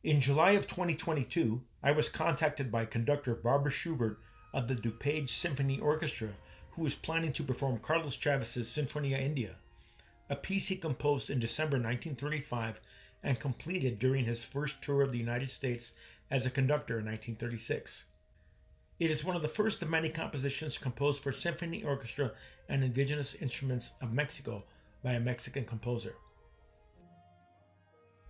In July of 2022, I was contacted by conductor Barbara Schubert of the Dupage Symphony Orchestra, who was planning to perform Carlos Chavez's Sinfonia India, a piece he composed in December 1935 and completed during his first tour of the United States as a conductor in 1936. It is one of the first of many compositions composed for symphony orchestra and indigenous instruments of Mexico by a Mexican composer.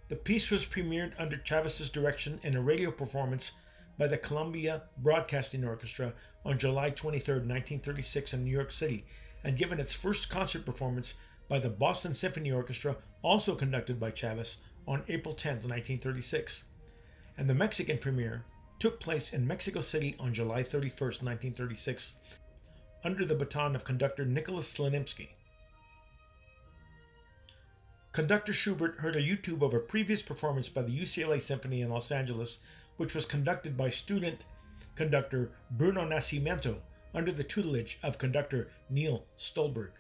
The piece was premiered under Chavez's direction in a radio performance by the Columbia Broadcasting Orchestra on July 23, 1936 in New York City, and given its first concert performance by the Boston Symphony Orchestra, also conducted by Chavez, on April 10, 1936. And the Mexican premiere took place in Mexico City on July 31, 1936, under the baton of conductor Nicholas Slanimsky. Conductor Schubert heard a YouTube of a previous performance by the UCLA Symphony in Los Angeles, which was conducted by student conductor Bruno Nascimento under the tutelage of conductor Neil Stolberg.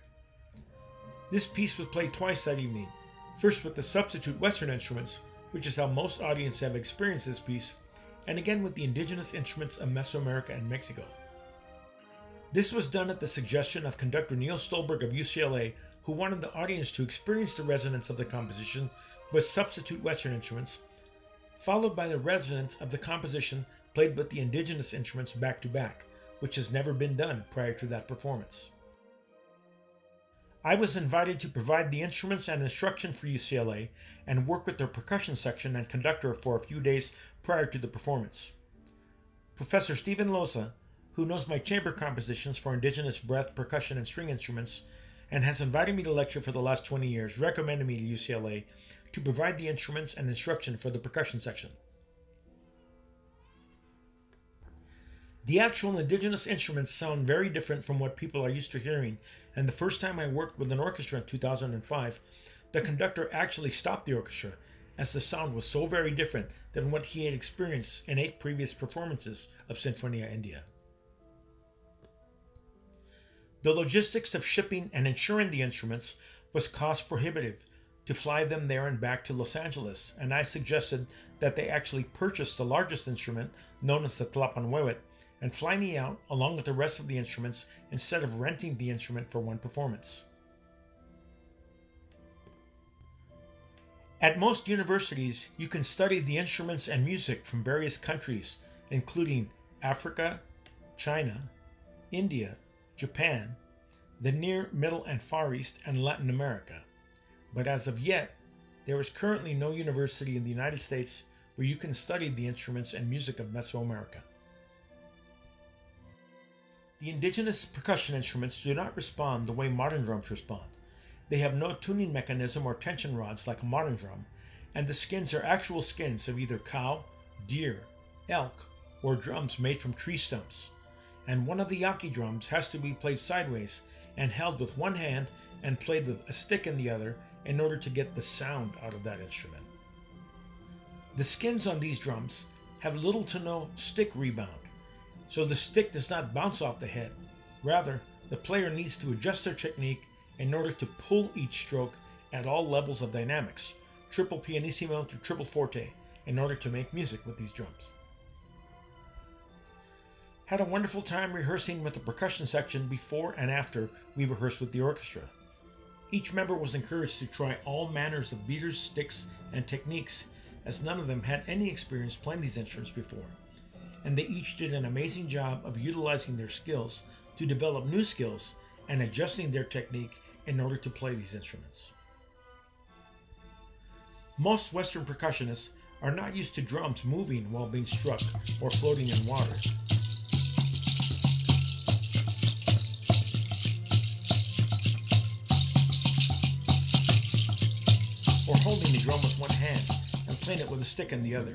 This piece was played twice that evening, first with the substitute Western instruments, which is how most audiences have experienced this piece, and again with the indigenous instruments of Mesoamerica and Mexico. This was done at the suggestion of conductor Neil Stolberg of UCLA, who wanted the audience to experience the resonance of the composition with substitute Western instruments, followed by the resonance of the composition played with the indigenous instruments back to back, which has never been done prior to that performance. I was invited to provide the instruments and instruction for UCLA and work with their percussion section and conductor for a few days prior to the performance. Professor Stephen Loza, who knows my chamber compositions for indigenous breath, percussion, and string instruments, and has invited me to lecture for the last 20 years, recommended me to UCLA to provide the instruments and instruction for the percussion section. The actual indigenous instruments sound very different from what people are used to hearing, and the first time I worked with an orchestra in 2005, the conductor actually stopped the orchestra, as the sound was so very different than what he had experienced in 8 previous performances of Sinfonia India. The logistics of shipping and insuring the instruments was cost prohibitive to fly them there and back to Los Angeles, and I suggested that they actually purchase the largest instrument, known as the Tlapanhuehuet, and fly me out along with the rest of the instruments instead of renting the instrument for one performance. At most universities, you can study the instruments and music from various countries, including Africa, China, India, Japan, the Near, Middle, and Far East, and Latin America. But as of yet, there is currently no university in the United States where you can study the instruments and music of Mesoamerica. The indigenous percussion instruments do not respond the way modern drums respond. They have no tuning mechanism or tension rods like a modern drum, and the skins are actual skins of either cow, deer, elk, or drums made from tree stumps. And one of the yaqui drums has to be played sideways and held with one hand and played with a stick in the other in order to get the sound out of that instrument. The skins on these drums have little to no stick rebound, so the stick does not bounce off the head. Rather, the player needs to adjust their technique in order to pull each stroke at all levels of dynamics, triple pianissimo to triple forte, in order to make music with these drums. Had a wonderful time rehearsing with the percussion section before and after we rehearsed with the orchestra. Each member was encouraged to try all manners of beaters, sticks, and techniques, as none of them had any experience playing these instruments before, and they each did an amazing job of utilizing their skills to develop new skills and adjusting their technique in order to play these instruments. Most Western percussionists are not used to drums moving while being struck or floating in water. Or holding the drum with one hand and playing it with a stick in the other.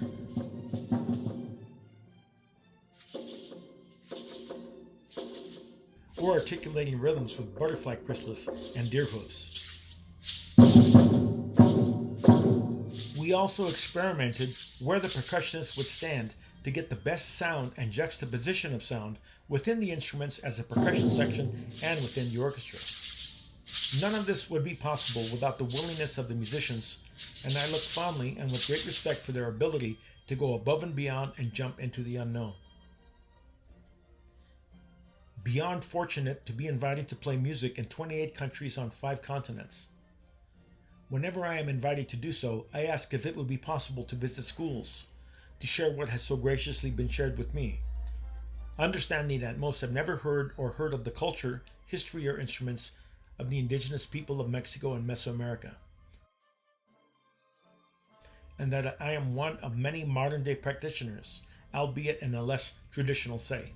Or articulating rhythms with butterfly chrysalis and deer hooves. We also experimented where the percussionists would stand to get the best sound and juxtaposition of sound within the instruments as a percussion section and within the orchestra. None of this would be possible without the willingness of the musicians, and I look fondly and with great respect for their ability to go above and beyond and jump into the unknown. Beyond fortunate to be invited to play music in 28 countries on 5 continents. Whenever I am invited to do so, I ask if it would be possible to visit schools, to share what has so graciously been shared with me, understanding that most have never heard of the culture, history, or instruments of the indigenous people of Mexico and Mesoamerica, and that I am one of many modern-day practitioners, albeit in a less traditional setting.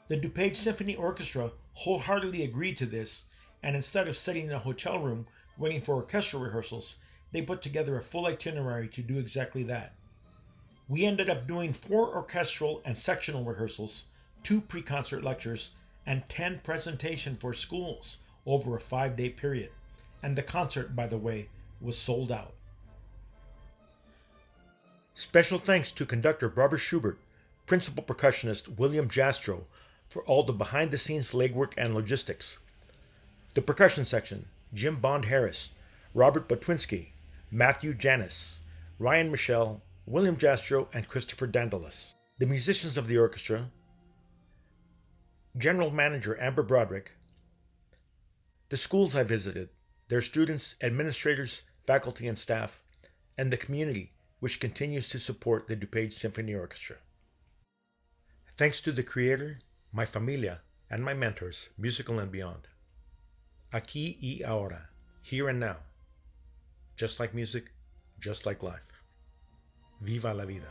The Dupage Symphony Orchestra wholeheartedly agreed to this, and instead of sitting in a hotel room waiting for orchestral rehearsals, they put together a full itinerary to do exactly that. We ended up doing 4 orchestral and sectional rehearsals, 2 pre-concert lectures, and 10 presentations for schools over a 5-day period. And the concert, by the way, was sold out. Special thanks to conductor Barbara Schubert, principal percussionist William Jastrow for all the behind-the-scenes legwork and logistics. The percussion section, Jim Bond Harris, Robert Botwinski, Matthew Janis, Ryan Michel, William Jastrow, and Christopher Dandalos. The musicians of the orchestra, General Manager Amber Broderick, the schools I visited, their students, administrators, faculty, and staff, and the community which continues to support the Dupage Symphony Orchestra. Thanks to the Creator, my familia, and my mentors, musical and beyond. Aquí y ahora, here and now. Just like music, just like life. Viva la vida.